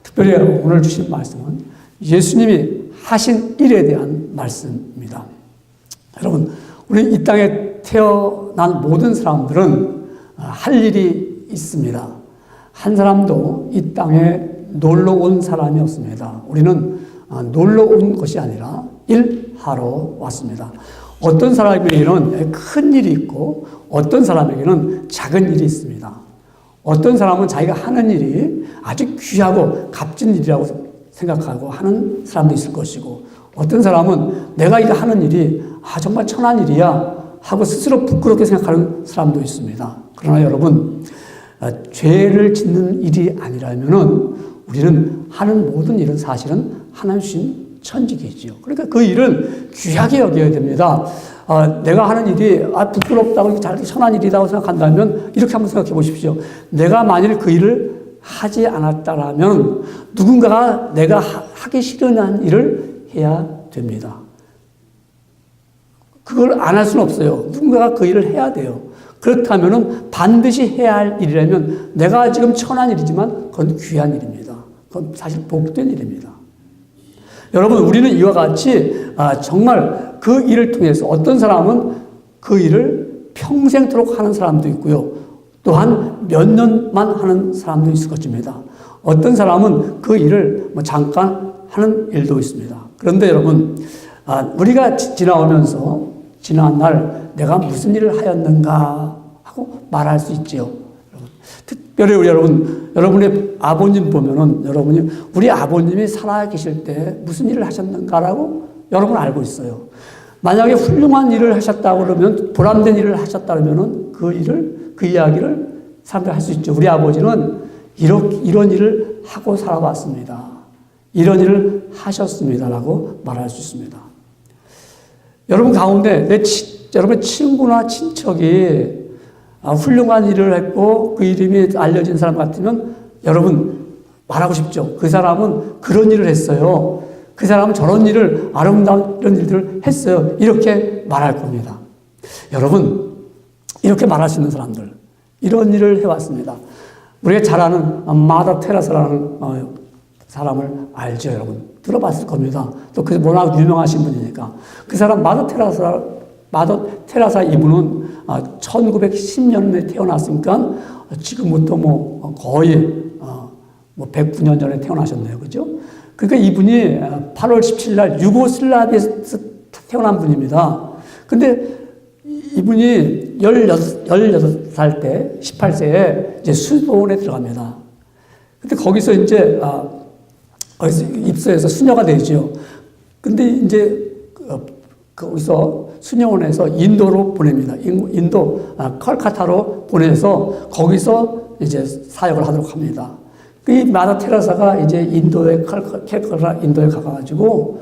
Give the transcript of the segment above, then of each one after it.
특별히 오늘 주신 말씀은 예수님이 하신 일에 대한 말씀입니다. 여러분, 우리 이 땅에 태어난 모든 사람들은 할 일이 있습니다. 한 사람도 이 땅에 놀러 온 사람이 없습니다. 우리는 놀러 온 것이 아니라 일하러 왔습니다. 어떤 사람에게는 큰 일이 있고 어떤 사람에게는 작은 일이 있습니다. 어떤 사람은 자기가 하는 일이 아주 귀하고 값진 일이라고 생각하고 하는 사람도 있을 것이고, 어떤 사람은 내가 이거 하는 일이 정말 천한 일이야 하고 스스로 부끄럽게 생각하는 사람도 있습니다. 그러나 여러분, 죄를 짓는 일이 아니라면은 우리는 하는 모든 일은 사실은 하나님 주신 천직이지요. 그러니까 그 일을 귀하게 여겨야 됩니다. 내가 하는 일이 부끄럽다고 천한 일이라고 생각한다면 이렇게 한번 생각해 보십시오. 내가 만일 그 일을 하지 않았다라면 누군가가 내가 하기 싫은 일을 해야 됩니다. 그걸 안 할 수는 없어요. 누군가가 그 일을 해야 돼요. 그렇다면 반드시 해야 할 일이라면 내가 지금 천한 일이지만 그건 귀한 일입니다. 그건 사실 복된 일입니다. 여러분, 우리는 이와 같이 정말 그 일을 통해서 어떤 사람은 그 일을 평생토록 하는 사람도 있고요. 또한 몇 년만 하는 사람도 있을 것입니다. 어떤 사람은 그 일을 잠깐 하는 일도 있습니다. 그런데 여러분, 우리가 지나오면서 지난 날 내가 무슨 일을 하였는가 하고 말할 수 있지요. 특별히 여러분의 아버님 보면은 여러분이 우리 아버님이 살아 계실 때 무슨 일을 하셨는가라고 여러분 알고 있어요. 만약에 훌륭한 일을 하셨다고 그러면, 보람된 일을 하셨다 그러면은 그 이야기를 사람들이 할 수 있죠. 우리 아버지는 이런 일을 하고 살아왔습니다. 이런 일을 하셨습니다라고 말할 수 있습니다. 여러분 가운데 여러분 친구나 친척이 훌륭한 일을 했고 그 이름이 알려진 사람 같으면 여러분 말하고 싶죠. 그 사람은 그런 일을 했어요. 그 사람은 저런 일을, 아름다운 이런 일들을 했어요. 이렇게 말할 겁니다. 여러분, 이렇게 말할 수 있는 사람들, 이런 일을 해왔습니다. 우리가 잘 아는 마더 테레사라는 사람을 알죠, 여러분. 들어봤을 겁니다. 또 그 워낙 유명하신 분이니까. 그 사람 마더 테레사 이분은 1910년에 태어났으니까 지금부터 거의 109년 전에 태어나셨네요. 그죠? 그러니까 이분이 8월 17일 날 유고슬라비아에서 태어난 분입니다. 근데 이분이 18살 때, 18세에 이제 수도원에 들어갑니다. 근데 거기서 이제, 거기서 입소해서 수녀가 되죠. 근데 이제, 거기서 수녀원에서 인도로 보냅니다. 인도, 컬카타로 보내서 거기서 이제 사역을 하도록 합니다. 이 마더 테레사가 이제 인도에 가가지고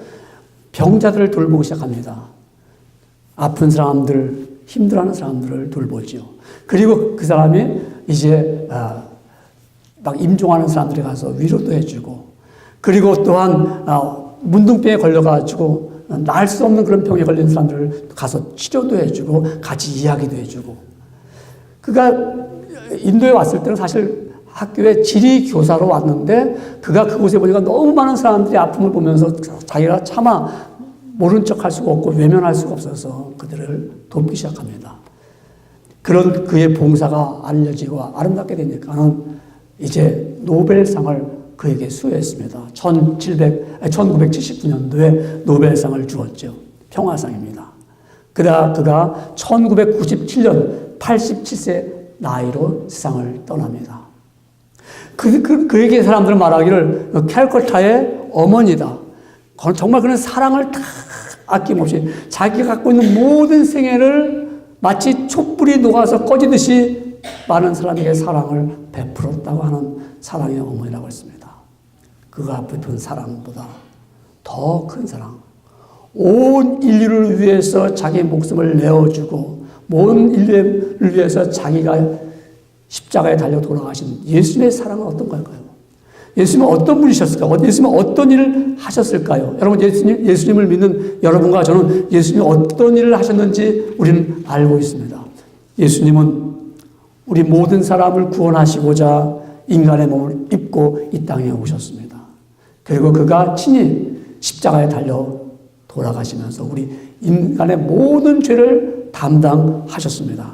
병자들을 돌보기 시작합니다. 아픈 사람들, 힘들어하는 사람들을 돌보죠. 그리고 그 사람이 이제 막 임종하는 사람들이 가서 위로도 해주고, 그리고 또한 문둥병에 걸려가지고 나을 수 없는 그런 병에 걸린 사람들을 가서 치료도 해주고 같이 이야기도 해주고. 그가 인도에 왔을 때는 사실 학교에 지리교사로 왔는데 그가 그곳에 보니까 너무 많은 사람들이 아픔을 보면서 자기가 차마 모른 척 할 수가 없고 외면할 수가 없어서 그들을 돕기 시작합니다. 그런 그의 봉사가 알려지고 아름답게 되니까는 이제 노벨상을 그에게 수여했습니다. 1979년도에 노벨상을 주었죠. 평화상입니다. 그가 1997년 87세 나이로 세상을 떠납니다. 그에게 사람들은 말하기를 캘커타의 어머니다. 정말 그는 사랑을 다 아낌없이 자기가 갖고 있는 모든 생애를 마치 촛불이 녹아서 꺼지듯이 많은 사람에게 사랑을 베풀었다고 하는 사랑의 어머니라고 했습니다. 그가 베푼 사랑보다 더 큰 사랑, 온 인류를 위해서 자기 목숨을 내어주고 온 인류를 위해서 자기가 십자가에 달려 돌아가신 예수님의 사랑은 어떤 걸까요? 예수님은 어떤 분이셨을까요? 예수님은 어떤 일을 하셨을까요? 여러분, 예수님을 믿는 여러분과 저는 예수님이 어떤 일을 하셨는지 우리는 알고 있습니다. 예수님은 우리 모든 사람을 구원하시고자 인간의 몸을 입고 이 땅에 오셨습니다. 그리고 그가 친히 십자가에 달려 돌아가시면서 우리 인간의 모든 죄를 담당하셨습니다.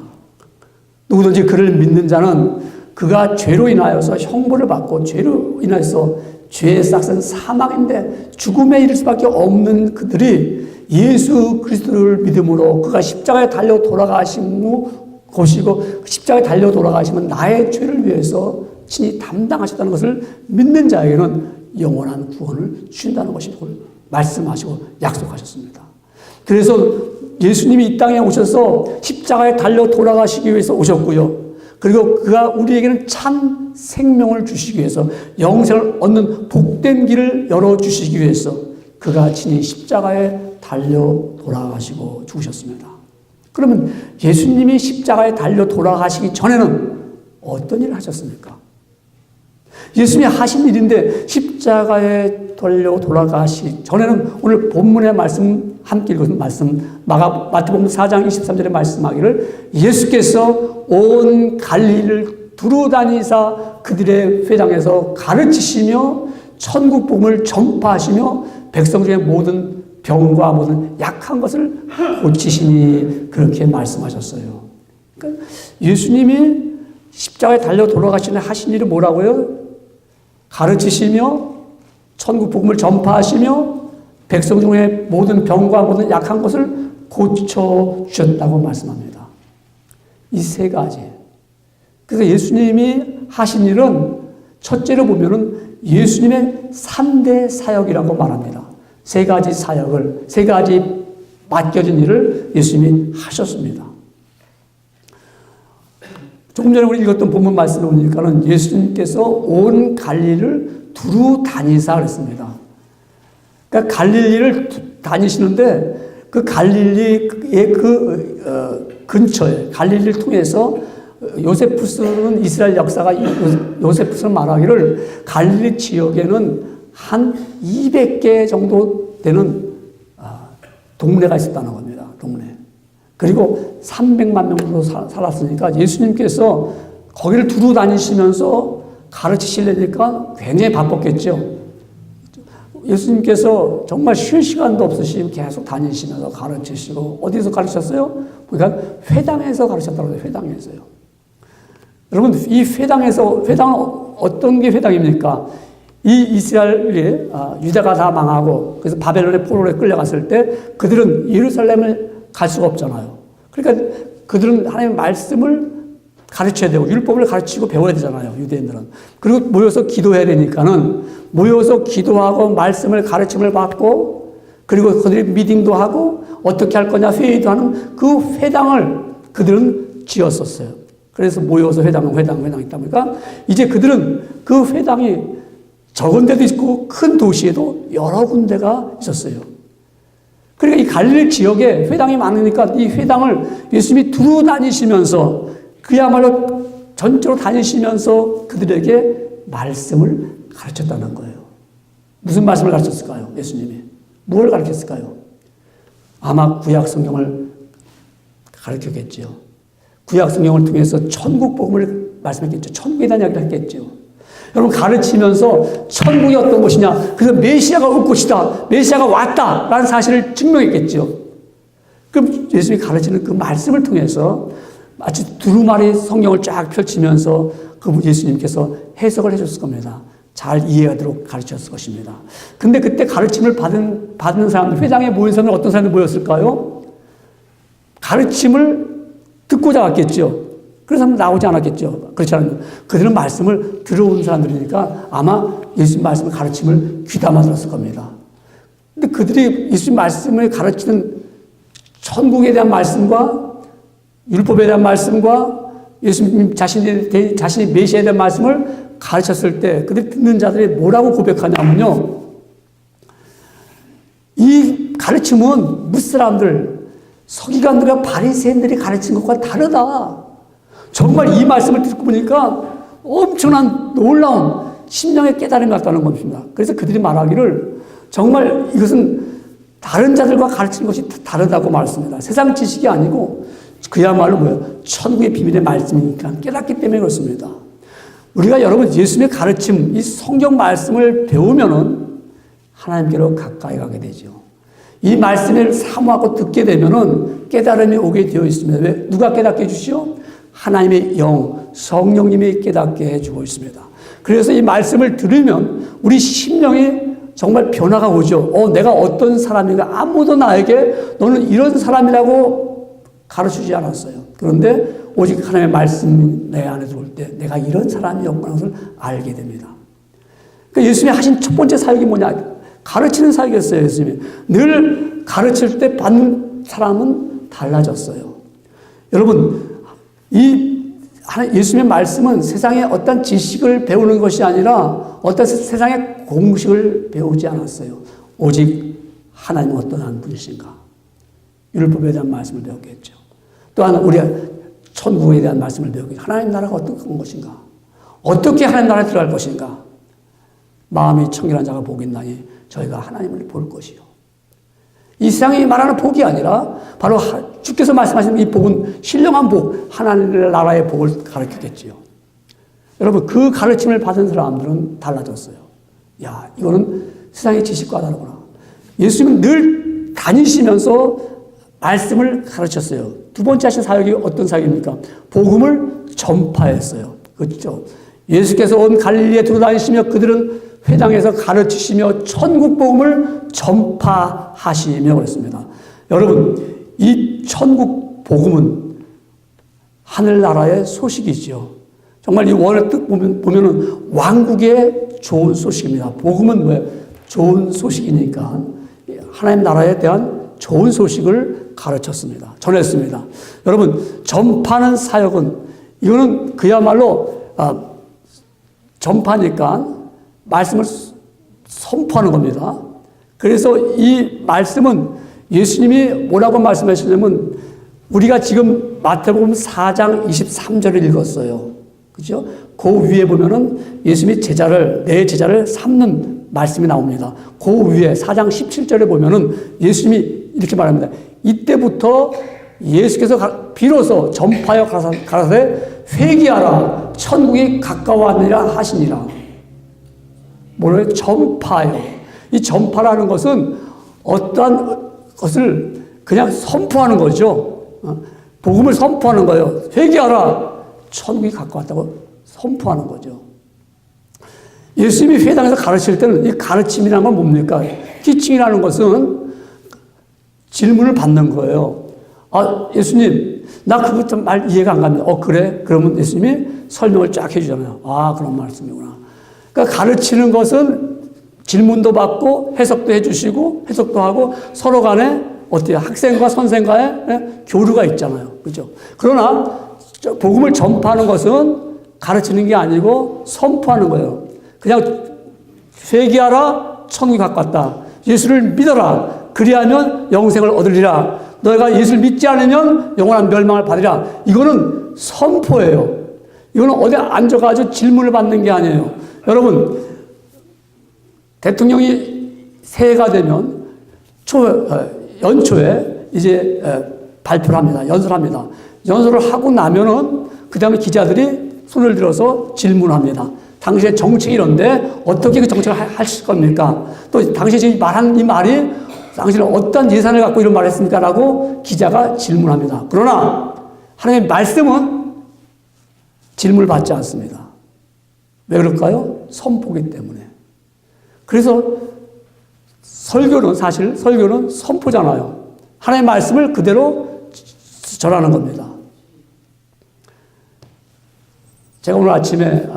누구든지 그를 믿는 자는 그가 죄로 인하여서 형벌을 받고 죄로 인하여서 죄의 싹은 사망인데 죽음에 이를 수밖에 없는 그들이 예수 그리스도를 믿음으로 그가 십자가에 달려 돌아가신 것이고 십자가에 달려 돌아가시면 나의 죄를 위해서 친히 담당하셨다는 것을 믿는 자에게는 영원한 구원을 주신다는 것을 말씀하시고 약속하셨습니다. 그래서 예수님이 이 땅에 오셔서 십자가에 달려 돌아가시기 위해서 오셨고요. 그리고 그가 우리에게는 참 생명을 주시기 위해서 영생을 얻는 복된 길을 열어주시기 위해서 그가 친히 십자가에 달려 돌아가시고 죽으셨습니다. 그러면 예수님이 십자가에 달려 돌아가시기 전에는 어떤 일을 하셨습니까? 예수님이 하신 일인데 십자가에 달려 돌아가시기 전에는 오늘 본문의 말씀 함께 읽은 말씀 마태복음 4장 23절에 말씀하기를 예수께서 온 갈릴리를 두루 다니사 그들의 회당에서 가르치시며 천국 복음을 전파하시며 백성 중에 모든 병과 모든 약한 것을 고치시니 그렇게 말씀하셨어요. 그러니까 예수님이 십자가에 달려 돌아가시는 하신 일이 뭐라고요? 가르치시며 천국 복음을 전파하시며 백성 중에 모든 병과 모든 약한 것을 고쳐주셨다고 말씀합니다. 이 세 가지. 그래서 예수님이 하신 일은 첫째로 보면은 예수님의 3대 사역이라고 말합니다. 세 가지 사역을, 세 가지 맡겨진 일을 예수님이 하셨습니다. 조금 전에 우리 읽었던 본문 말씀을 보니까는 예수님께서 온 갈릴리를 두루 다니사 그랬습니다. 그러니까 갈릴리를 다니시는데 그 갈릴리의 근처에 갈릴리를 통해서 요세푸스는 이스라엘 역사가 요세푸스는 말하기를 갈릴리 지역에는 한 200개 정도 되는 동네가 있었다는 겁니다. 동네. 그리고 300만 명 정도 살았으니까 예수님께서 거기를 두루 다니시면서 가르치시려니까 굉장히 바빴겠죠. 예수님께서 정말 쉴 시간도 없으시고 계속 다니시면서 가르치시고 어디서 가르치셨어요? 그러니까 회당에서 가르쳤다고 해요. 회당에서요. 여러분 이 회당은 어떤 게 회당입니까? 이 이스라엘이 유다가 다 망하고 그래서 바벨론의 포로에 끌려갔을 때 그들은 예루살렘을 갈 수가 없잖아요. 그러니까 그들은 하나님의 말씀을 가르쳐야 되고 율법을 가르치고 배워야 되잖아요. 유대인들은. 그리고 모여서 기도해야 되니까는 모여서 기도하고 말씀을 가르침을 받고 그리고 그들이 미팅도 하고 어떻게 할 거냐 회의도 하는 그 회당을 그들은 지었었어요. 그래서 모여서 회당 있다 보니까 이제 그들은 그 회당이 적은 데도 있고 큰 도시에도 여러 군데가 있었어요. 그러니까 이 갈릴리 지역에 회당이 많으니까 이 회당을 예수님이 두루 다니시면서 그야말로 전적으로 다니시면서 그들에게 말씀을 가르쳤다는 거예요. 무슨 말씀을 가르쳤을까요? 예수님이. 뭘 가르쳤을까요? 아마 구약 성경을 가르쳤겠죠. 구약 성경을 통해서 천국 복음을 말씀했겠죠. 천국에 대한 이야기를 했겠죠. 여러분 가르치면서 천국이 어떤 곳이냐. 그래서 메시아가 올 것이다. 메시아가 왔다. 라는 사실을 증명했겠죠. 그럼 예수님이 가르치는 그 말씀을 통해서 마치 두루마리 성경을 쫙 펼치면서 그 예수님께서 해석을 해줬을 겁니다. 잘 이해하도록 가르쳤을 것입니다. 근데 그때 가르침을 받는 사람들, 회당에 모인 사람들 어떤 사람들이 모였을까요? 가르침을 듣고자 왔겠죠. 그래서 나오지 않았겠죠. 그렇지 않으면 그들은 말씀을 들어온 사람들이니까 아마 예수님 말씀을 가르침을 귀담아 들었을 겁니다. 근데 그들이 예수님 말씀을 가르치는 천국에 대한 말씀과 율법에 대한 말씀과 예수님 자신이 메시아에 대한 말씀을 가르쳤을 때 그들 듣는 자들이 뭐라고 고백하냐면요. 이 가르침은 무사람들, 서기관들과 바리새인들이 가르친 것과 다르다. 정말 이 말씀을 듣고 보니까 엄청난 놀라운 심령의 깨달음이 왔다는 겁니다. 그래서 그들이 말하기를 정말 이것은 다른 자들과 가르치는 것이 다르다고 말했습니다. 세상 지식이 아니고 그야말로 뭐예요? 천국의 비밀의 말씀이니까 깨닫기 때문에 그렇습니다. 우리가 여러분 예수님의 가르침, 이 성경 말씀을 배우면은 하나님께로 가까이 가게 되죠. 이 말씀을 사모하고 듣게 되면은 깨달음이 오게 되어 있습니다. 왜? 누가 깨닫게 해주시오? 하나님의 영, 성령님이 깨닫게 해주고 있습니다. 그래서 이 말씀을 들으면 우리 심령이 정말 변화가 오죠. 내가 어떤 사람인가? 아무도 나에게 너는 이런 사람이라고 가르치지 않았어요. 그런데 오직 하나님의 말씀이 내 안에 들어올 때 내가 이런 사람이었구나 것을 알게 됩니다. 그러니까 예수님이 하신 첫 번째 사역이 뭐냐? 가르치는 사역이었어요. 예수님이. 늘 가르칠 때 받는 사람은 달라졌어요. 여러분, 예수님의 말씀은 세상에 어떤 지식을 배우는 것이 아니라 어떤 세상의 공식을 배우지 않았어요. 오직 하나님은 어떠한 분이신가? 율법에 대한 말씀을 배웠겠죠. 또한 우리가 천국에 대한 말씀을 배우겠죠. 하나님 나라가 어떤 것인가? 어떻게 하나님 나라에 들어갈 것인가? 마음이 청결한 자가 복이 있나니 저희가 하나님을 볼 것이요. 이 세상이 말하는 복이 아니라 바로 주께서 말씀하시는 이 복은 신령한 복, 하나님의 나라의 복을 가르치겠지요. 여러분, 그 가르침을 받은 사람들은 달라졌어요. 야, 이거는 세상의 지식과 다르구나. 예수님은 늘 다니시면서 말씀을 가르쳤어요. 두 번째 하신 사역이 어떤 사역입니까? 복음을 전파했어요. 그렇죠? 예수께서 온 갈릴리에 들어다니시며 그들은 회당에서 가르치시며 천국 복음을 전파하시며 그랬습니다. 여러분, 이 천국 복음은 하늘나라의 소식이지요. 정말 이 원의 뜻 보면은 왕국의 좋은 소식입니다. 복음은 뭐예요? 좋은 소식이니까 하나님 나라에 대한 좋은 소식을 가르쳤습니다. 전했습니다. 여러분, 전파하는 사역은 이거는 그야말로 전파니까 말씀을 선포하는 겁니다. 그래서 이 말씀은 예수님이 뭐라고 말씀하시냐면 우리가 지금 마태복음 4장 23절을 읽었어요. 그죠? 그 위에 보면은 예수님이 내 제자를 삼는 말씀이 나옵니다. 그 위에 4장 17절에 보면은 예수님이 이렇게 말합니다. 이때부터 예수께서 비로소 전파하여 가라사대 회개하라 천국이 가까워하니라 하시니라. 뭐래요? 전파요. 이 전파라는 것은 어떠한 것을 그냥 선포하는 거죠. 복음을 선포하는 거예요. 회개하라. 천국이 가까웠다고 선포하는 거죠. 예수님이 회당에서 가르칠 때는 이 가르침이라는 건 뭡니까? 티칭이라는 것은 질문을 받는 거예요. 예수님, 나 그것 좀 말 이해가 안 갑니다. 그래? 그러면 예수님이 설명을 쫙 해주잖아요. 그런 말씀이구나. 그러니까 가르치는 것은 질문도 받고 해석도 해주시고 해석도 하고 서로 간에 어때요? 학생과 선생과의 교류가 있잖아요. 그죠? 그러나 복음을 전파하는 것은 가르치는 게 아니고 선포하는 거예요. 그냥 회개하라 천국이 가깝다. 예수를 믿어라. 그리하면 영생을 얻으리라. 너희가 예수를 믿지 않으면 영원한 멸망을 받으리라. 이거는 선포예요. 이거는 어디 앉아가지고 질문을 받는 게 아니에요. 여러분, 대통령이 새해가 되면 연초에 이제 발표를 합니다. 연설합니다. 연설을 하고 나면은 그 다음에 기자들이 손을 들어서 질문합니다. 당시의 정책이 이런데 어떻게 그 정책을 하실 겁니까? 또 당시에 지금 말한 이 말이 당신은 어떤 예산을 갖고 이런 말을 했습니까? 라고 기자가 질문합니다. 그러나 하나님의 말씀은 질문을 받지 않습니다. 왜 그럴까요? 선포기 때문에. 그래서 설교는 선포잖아요. 하나님의 말씀을 그대로 전하는 겁니다. 제가 오늘 아침에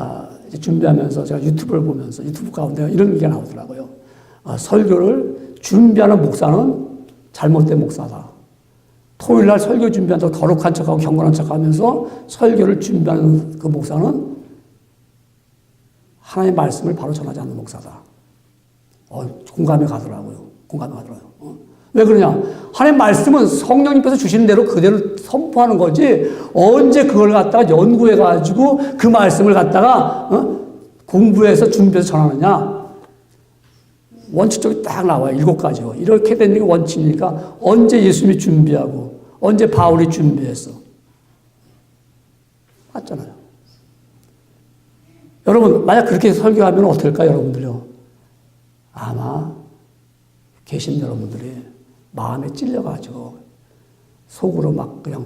준비하면서 제가 유튜브를 보면서 유튜브 가운데 이런 얘기가 나오더라고요. 설교를 준비하는 목사는 잘못된 목사다. 토요일 날 설교 준비한다고 거룩한 척하고 경건한 척하면서 설교를 준비하는 그 목사는 하나님의 말씀을 바로 전하지 않는 목사다. 공감이 가더라고요. 왜 그러냐? 하나님의 말씀은 성령님께서 주시는 대로 그대로 선포하는 거지 언제 그걸 갖다가 연구해가지고 그 말씀을 갖다가 공부해서 준비해서 전하느냐? 원칙적으로 딱 나와요. 7가지요. 이렇게 되는 게 원칙이니까 언제 예수님이 준비하고 언제 바울이 준비했어? 맞잖아요. 여러분, 만약 그렇게 설교하면 어떨까요, 여러분들요? 아마 계신 여러분들이 마음에 찔려가지고 속으로 막 그냥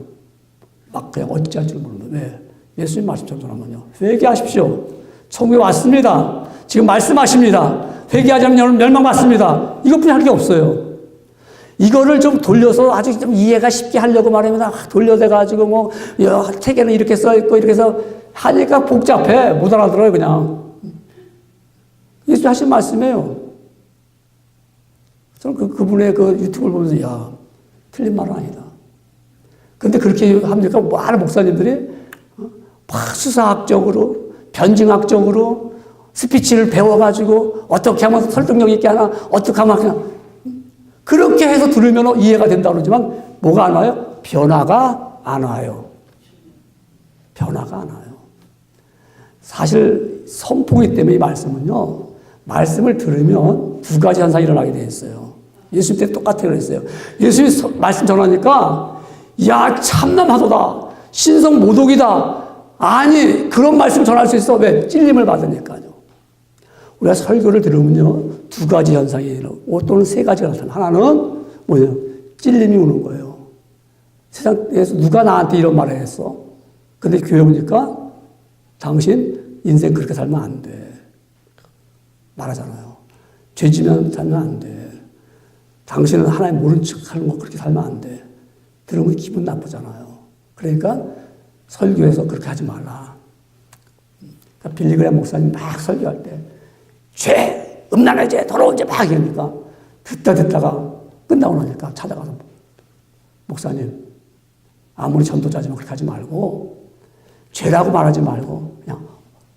어찌할 줄 모르는 왜? 예수님 말씀처럼 전하면요. 회개하십시오. 천국에 왔습니다. 지금 말씀하십니다. 회개하지 않으면 여러분 멸망받습니다. 이것뿐이 할 게 없어요. 이거를 좀 돌려서 아주 좀 이해가 쉽게 하려고 말하면 돌려대가지고 뭐 책에는 이렇게 써있고 이렇게 해서 하니까 복잡해. 못 알아들어요 그냥. 예수님 하신 말씀이에요. 저는 그분의 그 유튜브를 보면서 야 틀린 말은 아니다. 근데 그렇게 합니까? 많은 목사님들이 막 수사학적으로 변증학적으로 스피치를 배워가지고 어떻게 하면 설득력 있게 하나 어떻게 하면 그냥 그렇게 해서 들으면 이해가 된다 그러지만 뭐가 안 와요? 변화가 안 와요. 변화가 안 와요. 사실 선포기 때문에 이 말씀은요. 말씀을 들으면 두 가지 현상이 일어나게 돼 있어요. 예수님 때 똑같아요 그랬어요. 예수님 말씀 전하니까 야 참남하도다. 신성 모독이다. 아니 그런 말씀 전할 수 있어. 왜? 찔림을 받으니까요. 우리가 설교를 들으면요. 두 가지 현상이 일어나고 또는 세 가지가 나타나요. 하나는 뭐예요? 찔림이 오는 거예요. 세상에서 누가 나한테 이런 말을 했어? 근데 교회 오니까 당신 인생 그렇게 살면 안 돼. 말하잖아요. 죄 지면 살면 안 돼. 당신은 하나님 모른 척 하는 거 그렇게 살면 안 돼. 들으면 기분 나쁘잖아요. 그러니까 설교에서 그렇게 하지 말라. 그러니까 빌리그램 목사님 막 설교할 때 죄, 음란의 죄, 더러운 죄 막 이러니까 듣다가 끝나고 나니까 찾아가서 목사님 아무리 전도자지만 그렇게 하지 말고 죄라고 말하지 말고 그냥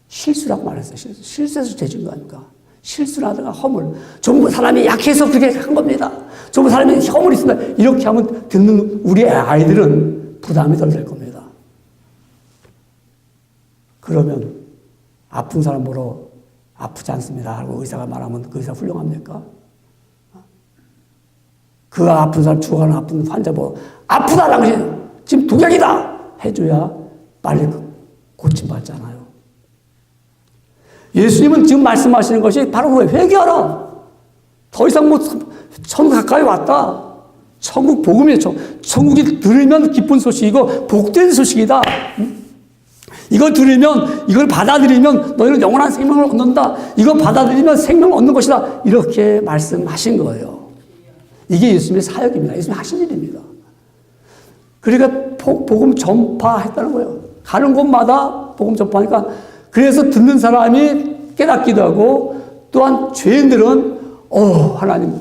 실수라고 말했어요. 실수해서 죄진 거 아닙니까? 실수를 하다가 허물. 전부 사람이 약해서 그렇게 한 겁니다. 전부 사람이 허물이 있습니다. 이렇게 하면 듣는 우리 아이들은 부담이 덜 될 겁니다. 그러면 아픈 사람 보러 아프지 않습니다 하고 의사가 말하면 그 의사 훌륭합니까? 그 아픈 사람 죽어가는 아픈 환자 보러 아프다 당신 지금 독약이다 해줘야 빨리 고침받잖아요. 예수님은 지금 말씀하시는 것이 바로 왜 회개하라. 더 이상 뭐 천국 가까이 왔다. 천국 복음이에요. 천국이 들으면 기쁜 소식이고 복된 소식이다. 이걸 들으면 이걸 받아들이면 너희는 영원한 생명을 얻는다. 이거 받아들이면 생명을 얻는 것이다. 이렇게 말씀하신 거예요. 이게 예수님의 사역입니다. 예수님이 하신 일입니다. 그러니까 복음 전파했다는 거예요. 가는 곳마다 복음 전파하니까 그래서 듣는 사람이 깨닫기도 하고 또한 죄인들은 하나님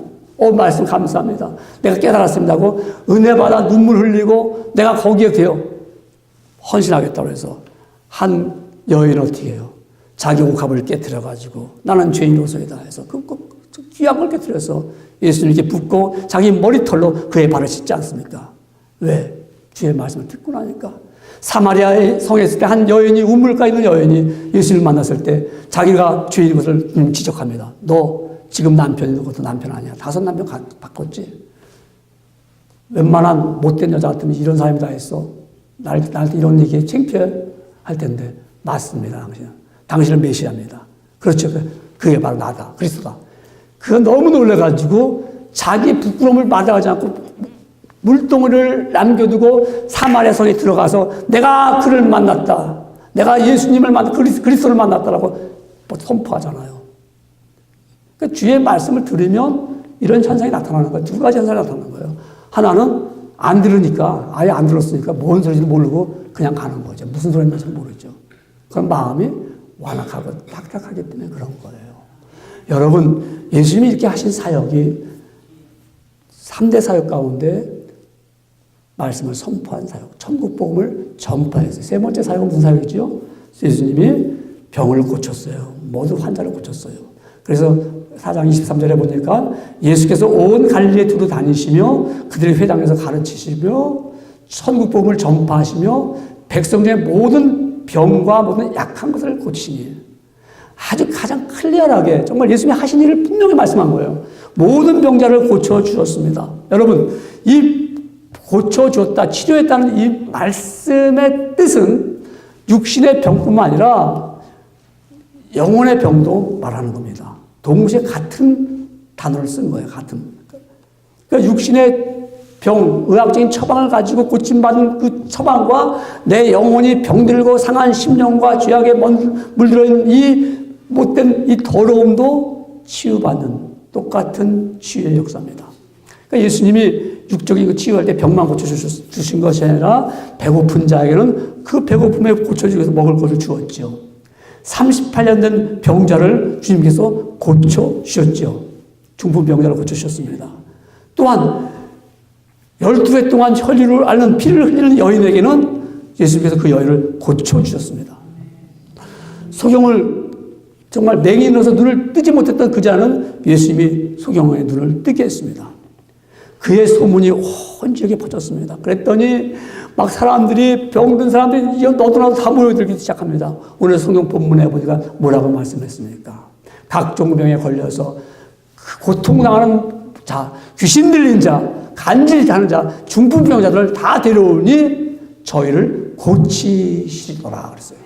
말씀 감사합니다. 내가 깨달았습니다 하고 은혜 받아 눈물 흘리고 내가 거기에 되어 헌신하겠다고 해서 한 여인은 어떻게 해요? 자기 옥합을 깨트려가지고 나는 죄인으로서이다 해서 그 귀한 걸 깨트려서 예수님 이렇게 붓고 자기 머리털로 그의 발을 씻지 않습니까? 왜? 주의 말씀을 듣고 나니까. 사마리아의 성에 있을 때 한 여인이 우물가에 있는 여인이 예수님을 만났을 때 자기가 죄인인 것을 지적합니다. 너 지금 남편 있는 것도 남편 아니야. 5 남편 바꿨지. 웬만한 못된 여자 같으면 이런 사람이 다 있어. 나한테 이런 얘기에 창피해 할 텐데 맞습니다. 당신은 메시아입니다. 그렇죠. 그게 바로 나다. 그리스도다. 그가 너무 놀라가지고 자기 부끄러움을 마다하지 않고 물동이를 남겨두고 사마리아 성에 들어가서 내가 그를 만났다. 내가 예수님을 그리스도를 만났다라고 선포하잖아요. 그러니까 주의 말씀을 들으면 이런 현상이 나타나는 거예요. 두 가지 현상이 나타나는 거예요. 하나는 안 들으니까 아예 안 들었으니까 뭔 소리인지 모르고 그냥 가는 거죠. 무슨 소리인지 모르죠. 그런 마음이 완악하고 딱딱하기 때문에 그런 거예요. 여러분 예수님이 이렇게 하신 사역이 3대 사역 가운데 말씀을 선포한 사역, 천국 복음을 전파했어요. 세 번째 사역은 무슨 사역이죠? 예수님이 병을 고쳤어요. 모든 환자를 고쳤어요. 그래서 4장 23절에 보니까 예수께서 온 갈릴리에 두루 다니시며 그들의 회당에서 가르치시며 천국 복음을 전파하시며 백성 중에 모든 병과 모든 약한 것을 고치시니 아주 가장 클리어하게 정말 예수님이 하신 일을 분명히 말씀한 거예요. 모든 병자를 고쳐주셨습니다. 여러분 이 고쳐주었다, 치료했다는 이 말씀의 뜻은 육신의 병뿐만 아니라 영혼의 병도 말하는 겁니다. 동시에 같은 단어를 쓴 거예요. 같은. 그러니까 육신의 병, 의학적인 처방을 가지고 고침받은 그 처방과 내 영혼이 병들고 상한 심령과 죄악에 물들어있는 이 못된 이 더러움도 치유받는 똑같은 치유의 역사입니다. 그러니까 예수님이 육적인 치유할 때 병만 고쳐주신 것이 아니라 배고픈 자에게는 그 배고픔에 고쳐주기 위해서 먹을 것을 주었죠. 38년 된 병자를 주님께서 고쳐주셨죠. 중풍병자를 고쳐주셨습니다. 또한 12회 동안 혈류를 앓는 피를 흘리는 여인에게는 예수님께서 그 여인을 고쳐주셨습니다. 소경을 정말 맹인이 넣어서 눈을 뜨지 못했던 그 자는 예수님이 소경의 눈을 뜨게 했습니다. 그의 소문이 온 지역에 퍼졌습니다. 그랬더니 막 사람들이, 병든 사람들이 너도 나도 다 모여들기 시작합니다. 오늘 성경 본문에 보니까 뭐라고 말씀했습니까? 각종 병에 걸려서 고통당하는 자, 귀신 들린 자, 간질하는 자, 중풍병자들을 다 데려오니 저희를 고치시더라 그랬어요.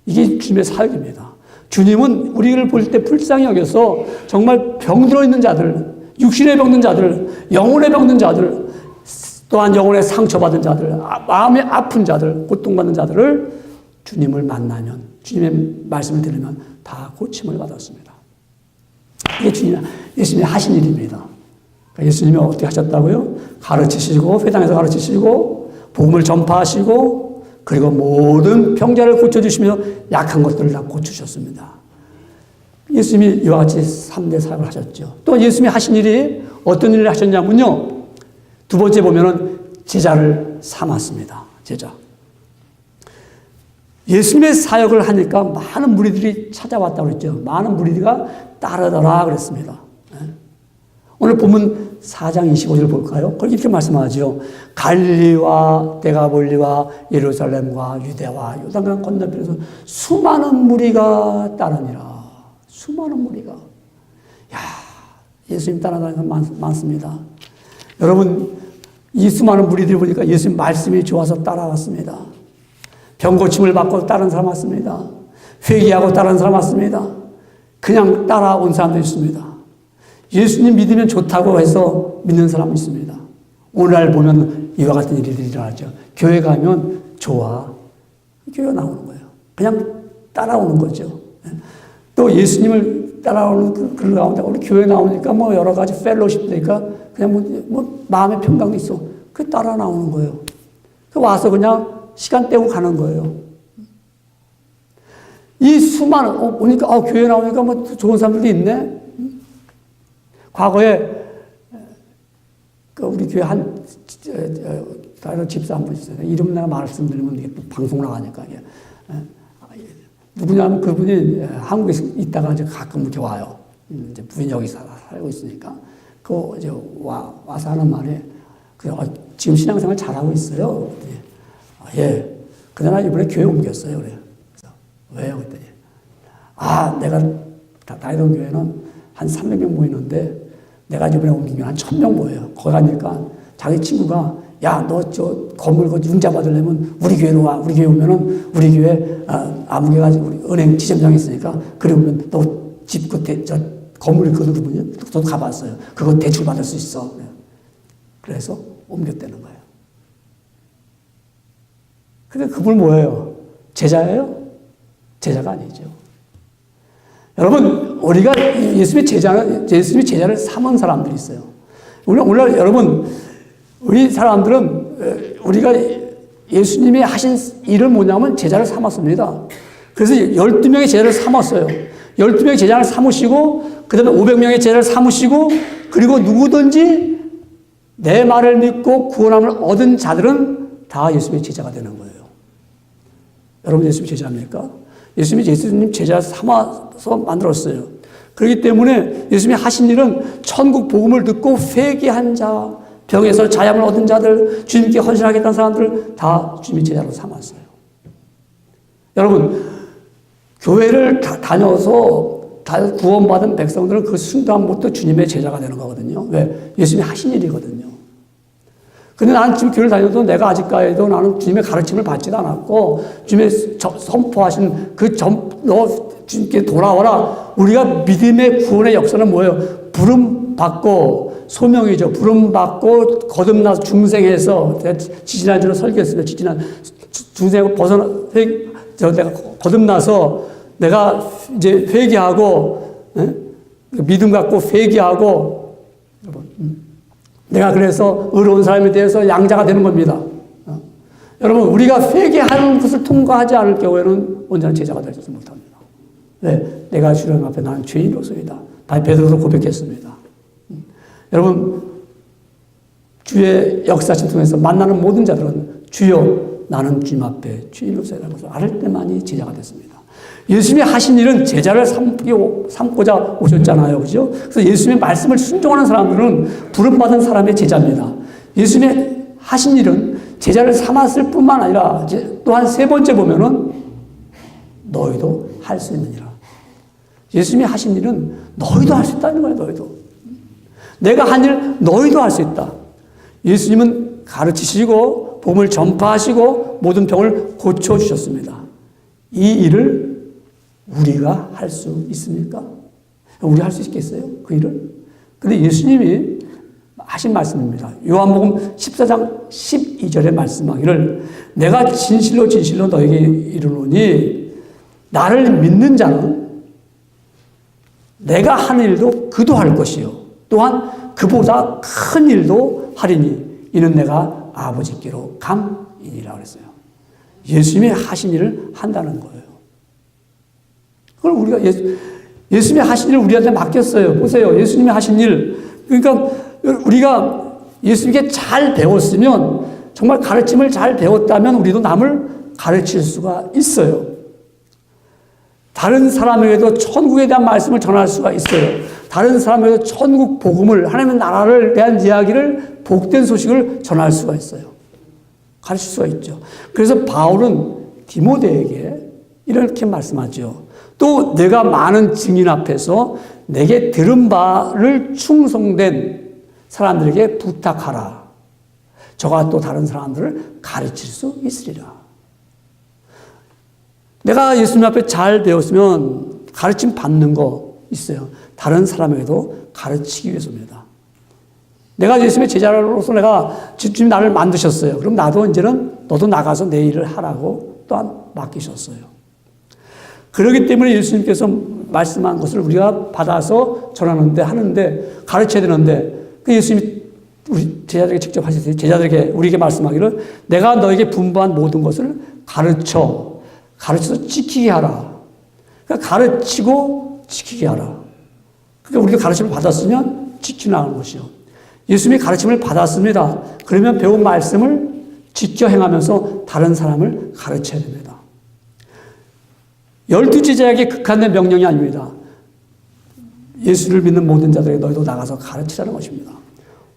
이게 주님의 사역입니다. 주님은 우리를 볼 때 불쌍히 여겨서 정말 병들어 있는 자들, 육신에 병든 자들, 영혼에 병든 자들, 또한 영혼에 상처받은 자들, 마음에 아픈 자들, 고통받는 자들을 주님을 만나면, 주님의 말씀을 들으면 다 고침을 받았습니다. 이게 예수님이 하신 일입니다. 예수님이 어떻게 하셨다고요? 가르치시고, 회당에서 가르치시고, 복음을 전파하시고, 그리고 모든 병자를 고쳐주시며 약한 것들을 다 고치셨습니다. 예수님이 이와 같이 3대 사역을 하셨죠. 또 예수님이 하신 일이 어떤 일을 하셨냐면요. 두 번째 보면은 제자를 삼았습니다. 제자. 예수님의 사역을 하니까 많은 무리들이 찾아왔다고 그랬죠. 많은 무리가 따르더라 그랬습니다. 오늘 보면 4장 25절을 볼까요? 거기 이렇게 말씀하죠. 갈릴리와 데가볼리와 예루살렘과 유대와 요단강 건너편에서 수많은 무리가 따르니라. 수많은 무리가. 야, 예수님 따라다니는 사람 많습니다. 여러분, 이 수많은 무리들 보니까 예수님 말씀이 좋아서 따라왔습니다. 병고침을 받고 따른 사람 많습니다. 회개하고 따른 사람 많습니다. 그냥 따라온 사람도 있습니다. 예수님 믿으면 좋다고 해서 믿는 사람이 있습니다. 오늘날 보면 이와 같은 일이 일어나죠. 교회 가면 좋아. 교회가 나오는 거예요. 그냥 따라오는 거죠. 또 예수님을 따라오는 그 가운데 우리 교회 나오니까 뭐 여러 가지 펠로십 되니까 그냥 뭐 마음의 평강도 있어. 그 따라 나오는 거예요. 그 와서 그냥 시간 때우고 가는 거예요. 이 수많은, 보니까, 교회 나오니까 뭐 좋은 사람들도 있네? 과거에, 우리 교회 다른 집사 한 분 있어요. 이름 내가 말씀드리면 이게 방송 나가니까. 누구냐면 그분이 한국에 있다가 이제 가끔 이렇게 와요. 이제 부인 여기 살고 있으니까. 이제 와서 하는 말이, 지금 신앙생활 잘하고 있어요. 예. 그러나 이번에 교회 옮겼어요. 그래요. 그래서 왜요? 그랬더니, 내가 다니던 교회는 한 300명 모이는데, 내가 이번에 옮기면 한 1000명 모여요. 거기 가니까 자기 친구가, 야, 너 건물 융자 받으려면 우리 교회로 와. 우리 교회 오면은 우리 교회, 아무개가 우리 은행 지점장이 있으니까, 그래 오면 너 집 끝에, 건물 그분이 저도 가봤어요. 그거 대출 받을 수 있어. 그래서 옮겼다는 거예요. 근데 그분 뭐예요? 제자예요? 제자가 아니죠. 여러분, 우리가 예수님의 제자를 삼은 사람들이 있어요. 오늘 여러분, 우리 사람들은 우리가 예수님이 하신 일을 뭐냐면 제자를 삼았습니다. 그래서 12명의 제자를 삼았어요. 12명의 제자를 삼으시고, 그 다음에 500명의 제자를 삼으시고, 그리고 누구든지 내 말을 믿고 구원함을 얻은 자들은 다 예수님의 제자가 되는 거예요. 여러분, 예수님의 제자입니까? 예수님 제자 삼아서 만들었어요. 그렇기 때문에 예수님이 하신 일은 천국 복음을 듣고 회개한 자, 병에서 자양을 얻은 자들, 주님께 헌신하겠다는 사람들을 다 주님의 제자로 삼았어요. 여러분, 교회를 다녀서 구원받은 백성들은 그 순간부터 주님의 제자가 되는 거거든요. 왜? 예수님이 하신 일이거든요. 근데 나는 지금 교회를 다녀도 내가 아직까지도 나는 주님의 가르침을 받지도 않았고, 주님의 선포하신 너 주님께 돌아와라. 우리가 믿음의 구원의 역사는 뭐예요? 부름 받고 소명이죠. 부름받고 거듭나서 중생해서, 지지난주로 설교했습니다. 중생하고 내가 거듭나서 내가 이제 회개하고, 믿음 갖고 회개하고, 내가 그래서 의로운 사람에 대해서 양자가 되는 겁니다. 여러분, 우리가 회개하는 것을 통과하지 않을 경우에는 온전한 제자가 되지 못합니다. 네, 내가 주님 앞에 나는 죄인으로서이다. 다시 베드로도 고백했습니다. 여러분, 주의 역사심 통해서 만나는 모든 자들은 주여 나는 주님 앞에 죄인으로서이라는 것을 알을 때만이 제자가 됐습니다. 예수님이 하신 일은 제자를 삼고자 오셨잖아요. 그죠? 그래서 예수님의 말씀을 순종하는 사람들은 부름받은 사람의 제자입니다. 예수님의 하신 일은 제자를 삼았을 뿐만 아니라 또한 세 번째 보면은 너희도 할 수 있느니라. 예수님이 하신 일은 너희도 할 수 있다는 거예요. 너희도. 내가 한 일 너희도 할 수 있다. 예수님은 가르치시고 복음을 전파하시고 모든 병을 고쳐주셨습니다. 이 일을 우리가 할 수 있습니까? 우리 할 수 있겠어요? 그 일을? 근데 예수님이 하신 말씀입니다. 요한복음 14장 12절에 말씀하기를 내가 진실로 진실로 너에게 이르노니 나를 믿는 자는 내가 하는 일도 그도 할 것이요 또한 그보다 큰 일도 하리니 이는 내가 아버지께로 감이니라 그랬어요. 예수님이 하신 일을 한다는 거예요. 그걸 우리가 예수님이 하신 일을 우리한테 맡겼어요. 보세요. 예수님이 하신 일. 그러니까 우리가 예수님께 잘 배웠으면 정말 가르침을 잘 배웠다면 우리도 남을 가르칠 수가 있어요. 다른 사람에게도 천국에 대한 말씀을 전할 수가 있어요. 다른 사람에게도 천국 복음을 하나님의 나라를 대한 이야기를 복된 소식을 전할 수가 있어요. 가르칠 수가 있죠. 그래서 바울은 디모데에게 이렇게 말씀하죠. 또 내가 많은 증인 앞에서 내게 들은 바를 충성된 사람들에게 부탁하라. 저가 또 다른 사람들을 가르칠 수 있으리라. 내가 예수님 앞에 잘 배웠으면 가르침 받는 거 있어요. 다른 사람에게도 가르치기 위해서입니다. 내가 예수님의 제자로서 내가 주님 나를 만드셨어요. 그럼 나도 이제는 너도 나가서 내 일을 하라고 또한 맡기셨어요. 그렇기 때문에 예수님께서 말씀한 것을 우리가 받아서 전하는데 하는데 가르쳐야 되는데 그 예수님이 우리 제자들에게 직접 하셨어요. 제자들에게 우리에게 말씀하기를 내가 너에게 분부한 모든 것을 가르쳐서 지키게 하라. 그러니까 가르치고 지키게 하라. 그러니까 우리가 가르침을 받았으면 지켜나가는 것이요. 예수님이 가르침을 받았습니다. 그러면 배운 말씀을 지켜 행하면서 다른 사람을 가르쳐야 됩니다. 12제자에게 극한된 명령이 아닙니다. 예수를 믿는 모든 자들에게 너희도 나가서 가르치라는 것입니다.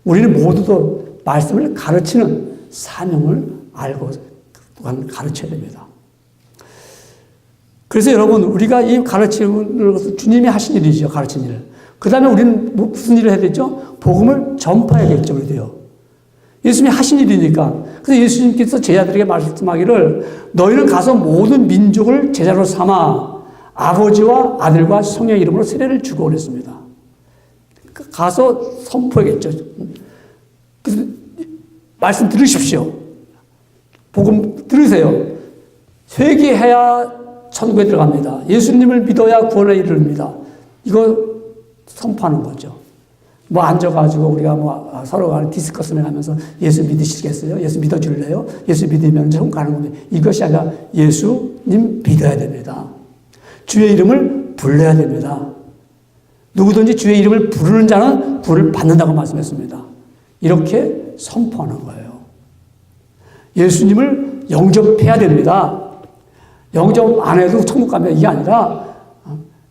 우리는 모두도 말씀을 가르치는 사명을 알고 또한 가르쳐야 됩니다. 그래서 여러분 우리가 이 가르치는 것은 주님이 하신 일이죠. 가르친 일. 그 다음에 우리는 무슨 일을 해야 되죠? 복음을 전파해야겠죠. 우리도요. 예수님이 하신 일이니까. 그래서 예수님께서 제자들에게 말씀하기를 너희는 가서 모든 민족을 제자로 삼아 아버지와 아들과 성령의 이름으로 세례를 주고 그랬습니다. 가서 선포하겠죠. 그래서 말씀 들으십시오. 복음 들으세요. 회개해야 천국에 들어갑니다. 예수님을 믿어야 구원에 이르릅니다. 이거 선포하는 거죠. 뭐 앉아가지고 우리가 뭐 서로 간에 디스커션을 하면서 예수 믿으시겠어요? 예수 믿어줄래요? 예수 믿으면 천국 가는 겁니다. 이것이 아니라 예수님 믿어야 됩니다. 주의 이름을 불러야 됩니다. 누구든지 주의 이름을 부르는 자는 구원을 받는다고 말씀했습니다. 이렇게 선포하는 거예요. 예수님을 영접해야 됩니다. 영접 안 해도 천국 가면 이게 아니라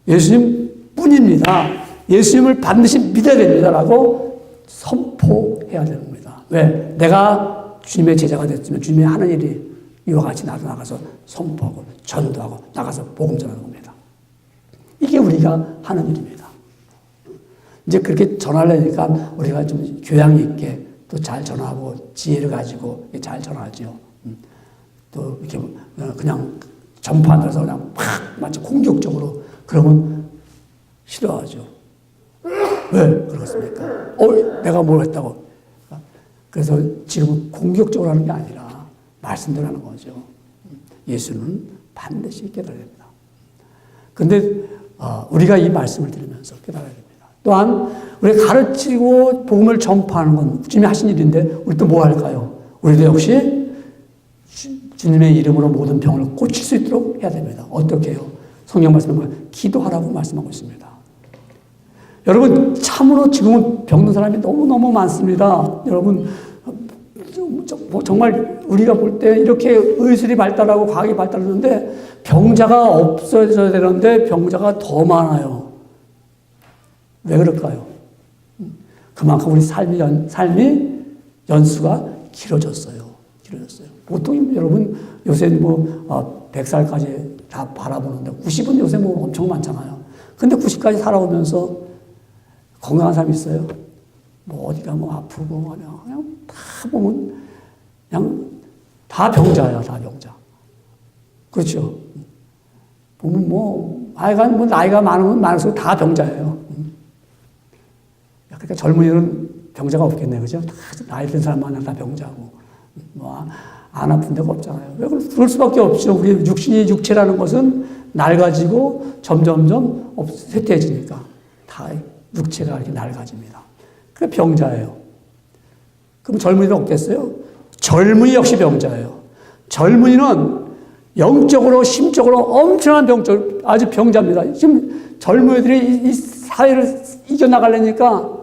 예수님 뿐입니다. 예수님을 반드시 믿어야 됩니다라고 선포해야 되는 겁니다. 왜? 내가 주님의 제자가 됐으면 주님이 하는 일이 이와 같이 나도 나가서 선포하고 전도하고 나가서 복음 전하는 겁니다. 이게 우리가 하는 일입니다. 이제 그렇게 전하려니까 우리가 좀 교양 있게 또 잘 전하고 지혜를 가지고 잘 전하죠. 또 이렇게 그냥 전파한다고 그냥 팍 마치 공격적으로 그러면 싫어하죠. 왜 그렇습니까? 내가 뭘 했다고? 그래서 지금 공격적으로 하는 게 아니라 말씀대로 하는 거죠. 예수는 반드시 깨달아야 됩니다. 근데 우리가 이 말씀을 들으면서 깨달아야 됩니다. 또한 우리가 가르치고 복음을 전파하는 건 주님이 하신 일인데 우리 또 뭐 할까요? 우리도 역시 주님의 이름으로 모든 병을 고칠 수 있도록 해야 됩니다. 어떻게 해요? 성경 말씀은 기도하라고 말씀하고 있습니다. 여러분 참으로 지금은 병든 사람이 너무너무 많습니다. 여러분 정말 우리가 볼 때 이렇게 의술이 발달하고 과학이 발달하는데 병자가 없어져야 되는데 병자가 더 많아요. 왜 그럴까요? 그만큼 우리 삶이 연수가 길어졌어요. 보통 여러분 요새 100살까지 다 바라보는데 90은 요새 엄청 많잖아요. 근데 90까지 살아오면서 건강한 사람이 있어요? 어디가 아프고 그냥 다 보면 그냥 다 병자예요. 다 병자. 그렇죠? 보면 하여간 나이가 많으면 많을수록 다 병자예요. 그러니까 젊은이들은 병자가 없겠네. 그죠? 다 나이 든 사람만 다 병자고. 안 아픈 데가 없잖아요. 왜 그럴 수밖에 없죠. 우리 육체라는 것은 낡아지고 점점점 쇠퇴해지니까 다 육체가 이렇게 낡아집니다. 그게 병자예요. 그럼 젊은이는 없겠어요? 젊은이 역시 병자예요. 젊은이는 영적으로, 심적으로 엄청난 아주 병자입니다. 지금 젊은이들이 이 사회를 이겨나가려니까,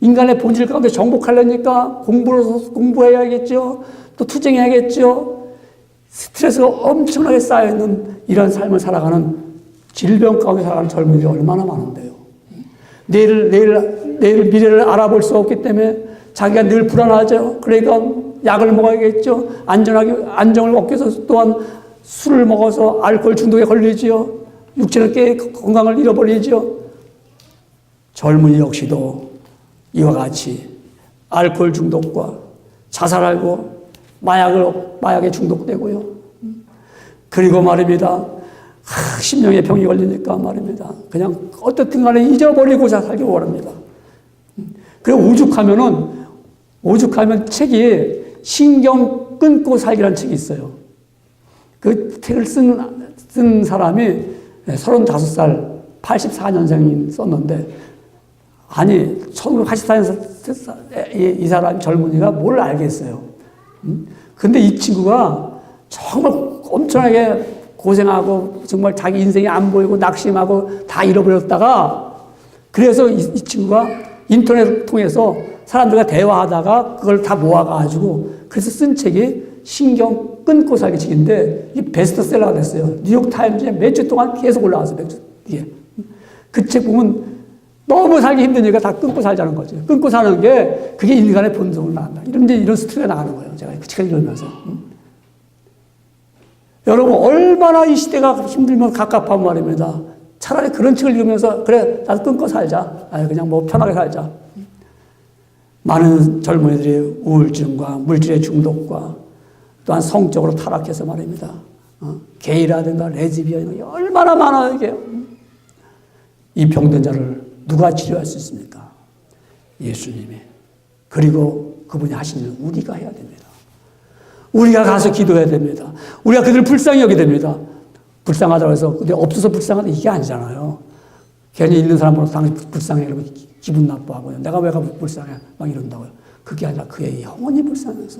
인간의 본질 가운데 정복하려니까 공부해야겠죠. 또 투쟁해야겠죠. 스트레스가 엄청나게 쌓여있는 이런 삶을 살아가는 질병 가운데 살아가는 젊은이들이 얼마나 많은데요. 내일 미래를 알아볼 수 없기 때문에 자기가 늘 불안하죠. 그러니까 약을 먹어야겠죠. 안정을 얻기 위해서 또한 술을 먹어서 알코올 중독에 걸리지요. 육체는 건강을 잃어버리죠. 젊은이 역시도 이와 같이 알코올 중독과 자살하고 마약에 중독되고요. 그리고 말입니다. 심령의 병이 걸리니까 말입니다. 그냥 어떻든 간에 잊어버리고 살기 원합니다. 그리고 오죽하면 책이 신경 끊고 살기라는 책이 있어요. 그 책을 쓴 사람이 35살, 84년생이 썼는데, 아니, 1984년생 이 사람 젊은이가 뭘 알겠어요. 근데 이 친구가 정말 엄청나게 고생하고 정말 자기 인생이 안 보이고 낙심하고 다 잃어버렸다가, 그래서 이 친구가 인터넷을 통해서 사람들과 대화하다가 그걸 다 모아가지고 그래서 쓴 책이 신경 끊고 살기 책인데 이 베스트셀러가 됐어요. 뉴욕타임즈에 몇 주 동안 계속 올라왔어요. 몇 주 뒤에. 그 책 보면 너무 살기 힘드니까 다 끊고 살자는 거죠. 끊고 사는 게 그게 인간의 본성을 낳는다. 이런 스토리가 나가는 거예요. 제가 그 책을 읽으면서. 여러분 얼마나 이 시대가 힘들면 갑갑한 말입니다. 차라리 그런 책을 읽으면서 그래 나도 끊고 살자. 그냥 편하게 살자. 많은 젊은이들이 우울증과 물질의 중독과 또한 성적으로 타락해서 말입니다. 게이라든가 레즈비언 얼마나 많아요 이게. 이 병든 자를 누가 치료할 수 있습니까? 예수님이. 그리고 그분이 하신 일은 우리가 해야 됩니다. 우리가 가서 기도해야 됩니다. 우리가 그들을 불쌍히 여겨야 됩니다. 불쌍하다고 해서 근데 없어서 불쌍하다 이게 아니잖아요. 괜히 있는 사람으로 당신 불쌍해 그러면 기분 나빠하고요. 내가 왜 불쌍해 막 이런다고요. 그게 아니라 그의 영혼이 불쌍해서,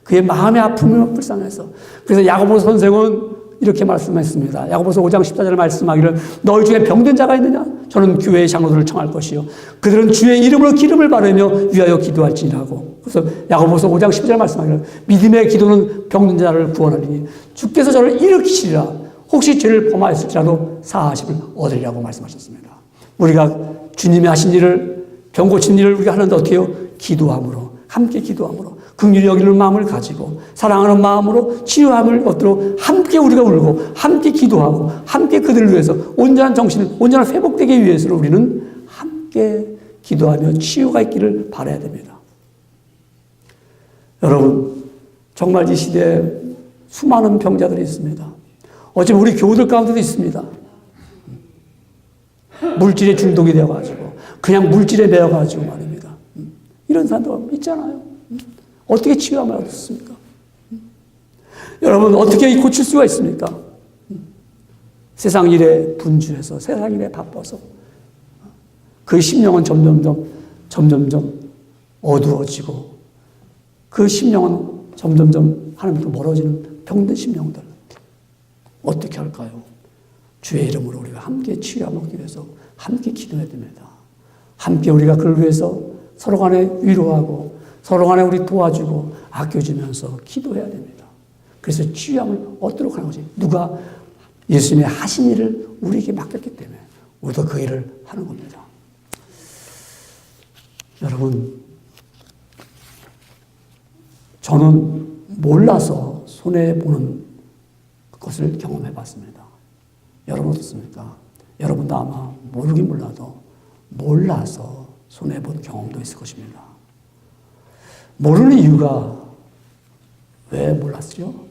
그의 마음의 아픔이 불쌍해서. 그래서 야고보서 선생은 이렇게 말씀했습니다. 야고보서 5장 14절에 말씀하기를 너희 중에 병든 자가 있느냐? 저는 교회의 장로들을 청할 것이요 그들은 주의 이름으로 기름을 바르며 위하여 기도할지니라고. 그래서 야고보서 5장 10절 말씀하기를 믿음의 기도는 병든 자를 구원하리니 주께서 저를 일으키시리라. 혹시 죄를 범하였을지라도 사하심을 얻으리라고 말씀하셨습니다. 우리가 주님이 하신 일을, 병 고친 일을 우리가 하는데 어떻게 해요? 기도함으로, 함께 기도함으로, 긍휼히 여기는 마음을 가지고 사랑하는 마음으로 치유함을 얻도록 함께 우리가 울고 함께 기도하고 함께 그들을 위해서 온전한 정신, 온전한 회복되기 위해서 우리는 함께 기도하며 치유가 있기를 바라야 됩니다. 여러분 정말 이 시대에 수많은 병자들이 있습니다. 어쩌면 우리 교우들 가운데도 있습니다. 물질에 중독이 되어가지고 그냥 물질에 매여가지고 말입니다. 이런 사람도 있잖아요. 어떻게 치유함을 얻었습니까? 여러분, 어떻게 고칠 수가 있습니까? 세상 일에 분주해서, 세상 일에 바빠서 그 심령은 점점점 어두워지고 그 심령은 점점점 하나님부터 멀어지는 병든 심령들. 어떻게 할까요? 주의 이름으로 우리가 함께 치유함을 얻기 위해서 함께 기도해야 됩니다. 함께 우리가 그를 위해서 서로 간에 위로하고 서로 간에 우리 도와주고 아껴주면서 기도해야 됩니다. 그래서 치유함을 얻도록 하는 것이 누가 예수님의 하신 일을 우리에게 맡겼기 때문에 우리도 그 일을 하는 겁니다. 여러분, 저는 몰라서 손해보는 것을 경험해 봤습니다. 여러분 어떻습니까? 여러분도 아마 모르긴 몰라도 몰라서 손해본 경험도 있을 것입니다. 모르는 이유가 왜 몰랐죠?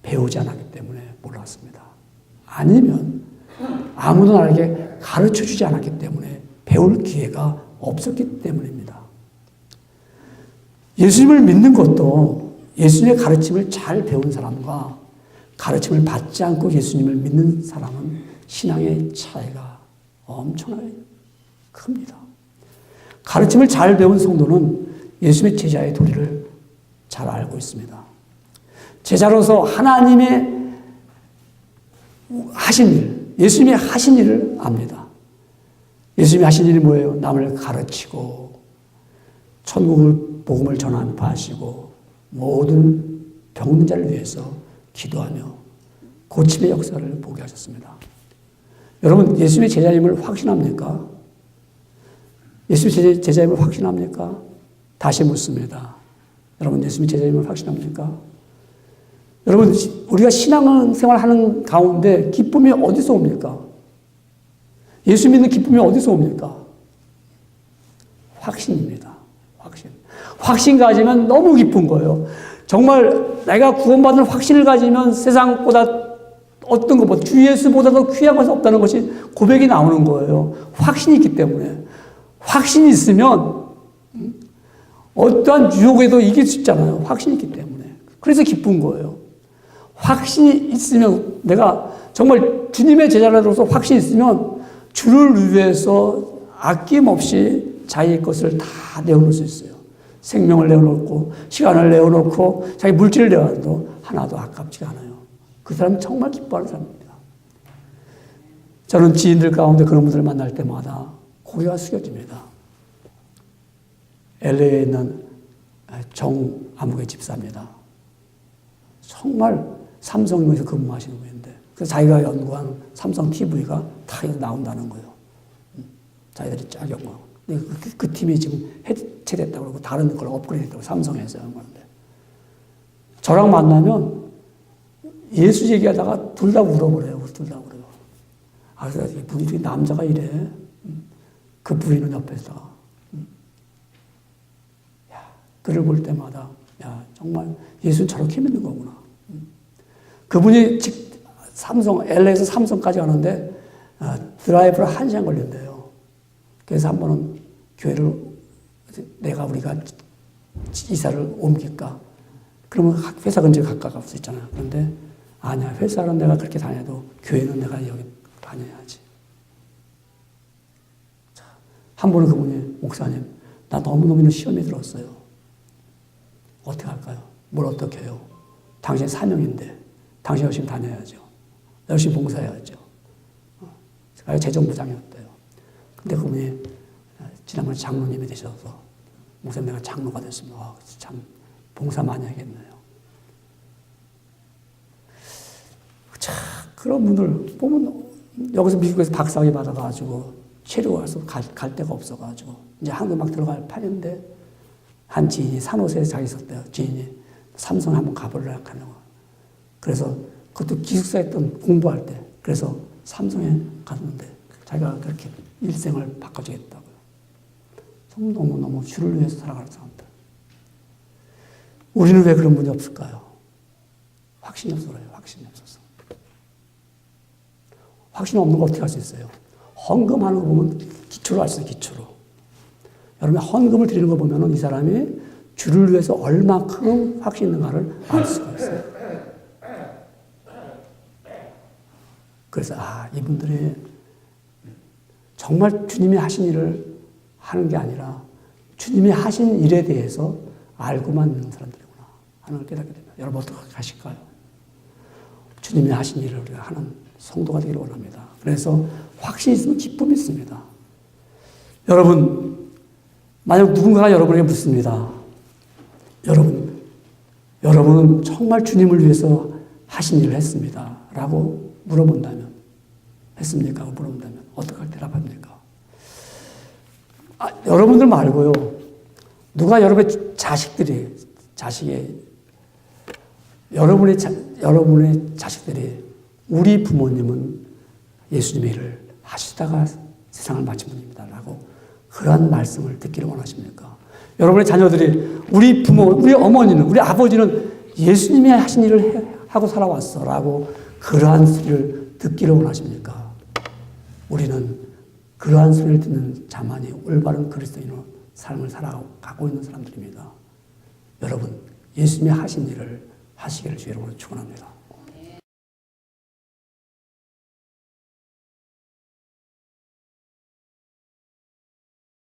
배우지 않았기 때문에 몰랐습니다. 아니면 아무도 나에게 가르쳐주지 않았기 때문에 배울 기회가 없었기 때문입니다. 예수님을 믿는 것도 예수님의 가르침을 잘 배운 사람과 가르침을 받지 않고 예수님을 믿는 사람은 신앙의 차이가 엄청나게 큽니다. 가르침을 잘 배운 성도는 예수님의 제자의 도리를 잘 알고 있습니다. 제자로서 하나님의 하신 일, 예수님이 하신 일을 압니다. 예수님이 하신 일이 뭐예요? 남을 가르치고 천국을 복음을 전하시고 모든 병든 자를 위해서 기도하며 고침의 역사를 보게 하셨습니다. 여러분, 예수님의 제자임을 확신합니까? 예수님의 제자임을 확신합니까? 다시 묻습니다. 여러분, 예수님의 제자임을 확신합니까? 여러분, 우리가 신앙생활 하는 가운데 기쁨이 어디서 옵니까? 예수 믿는 기쁨이 어디서 옵니까? 확신입니다. 확신. 확신 가지면 너무 기쁜 거예요. 정말 내가 구원받은 확신을 가지면 세상보다 어떤 것, 주 예수보다도 귀한 것이 없다는 것이 고백이 나오는 거예요. 확신이 있기 때문에. 확신이 있으면 어떠한 유혹에도 이길 수 있잖아요. 확신이 있기 때문에. 그래서 기쁜 거예요. 확신이 있으면 내가 정말 주님의 제자로서 확신이 있으면 주를 위해서 아낌없이 자기의 것을 다 내어놓을 수 있어요. 생명을 내어놓고 시간을 내어놓고 자기 물질을 내어놔도 하나도 아깝지가 않아요. 그 사람은 정말 기뻐하는 사람입니다. 저는 지인들 가운데 그런 분들을 만날 때마다 고개가 숙여집니다. LA에 있는 정아무개 집사입니다. 정말 삼성에서 근무하시는 분인데 그 자기가 연구한 삼성 TV가 다 나온다는 거예요. 자기들이 쫙 연구하고. 그 팀이 지금 해체됐다고 그러고 다른 걸 업그레이드 했다고 삼성에서 연구하는데 저랑 만나면 예수 얘기하다가 둘 다 울어버려요. 둘 다 울어요. 아, 그래서 부인이 남자가 이래. 그 부인은 옆에서 야, 그를 볼 때마다 야, 정말 예수는 저렇게 믿는 거구나. 그분이 삼성, LA에서 삼성까지 가는데 드라이브를 1시간 걸린대요. 그래서 한 번은 교회를 우리가 이사를 옮길까? 그러면 회사 근처에 가까울 수 있잖아요. 그런데 아니야, 회사는 내가 그렇게 다녀도 교회는 내가 여기 다녀야지. 자, 한 번은 그분이 목사님, 나 너무너무 시험이 들었어요. 어떻게 할까요? 뭘 어떻게 해요? 당신 사명인데 당신 열심히 다녀야죠. 열심히 봉사해야죠. 제가 재정부장이었대요. 근데 그분이 지난번에 장로님이 되셔서 목사님 내가 장로가 됐습니다. 참 봉사 많이 하겠네요. 참 그런 분들 보면 여기서 미국에서 박사학위 받아가지고 체류 가서 갈 데가 없어가지고 이제 한국 막 들어갈 판인데 한 지인이 산호세에 자기 있었대요. 지인이 삼성 한번 가보려고 하는 거. 그래서 그것도 기숙사에 있던 공부할 때 그래서 삼성에 갔는데 자기가 그렇게 일생을 바꿔주겠다고요. 너무너무 주를 위해서 살아가는 사람들. 우리는 왜 그런 분이 없을까요? 확신이 없어서 그래요. 확신이 없어서. 확신이 없는 거 어떻게 할 수 있어요? 헌금하는 거 보면 기초로 알 수 있어요, 기초로. 여러분, 헌금을 드리는 거 보면 이 사람이 주를 위해서 얼마큼 확신 있는가를 알 수가 있어요. 그래서, 이분들이 정말 주님이 하신 일을 하는 게 아니라 주님이 하신 일에 대해서 알고만 있는 사람들이구나 하는 걸 깨닫게 됩니다. 여러분, 어떻게 하실까요? 주님이 하신 일을 우리가 하는 성도가 되기를 원합니다. 그래서 확신이 있으면 기쁨이 있습니다. 여러분, 만약 누군가가 여러분에게 묻습니다. 여러분은 정말 주님을 위해서 하신 일을 했습니다. 라고 물어본다면, 했습니까? 하고 물어본다면, 어떻게 대답합니까? 여러분들 말고요. 누가 여러분의 여러분의 자식들이 우리 부모님은 예수님의 일을 하시다가 세상을 마친 분입니다. 라고 그러한 말씀을 듣기를 원하십니까? 여러분의 자녀들이 우리 부모, 우리 어머니는, 우리 아버지는 예수님이 하신 일을 하고 살아왔어. 라고 그러한 소리를 듣기를 원하십니까? 우리는 그러한 소리를 듣는 자만이 올바른 그리스도인의 삶을 살아가고 있는 사람들입니다. 여러분, 예수님이 하신 일을 하시기를 주의 이름으로 축원합니다.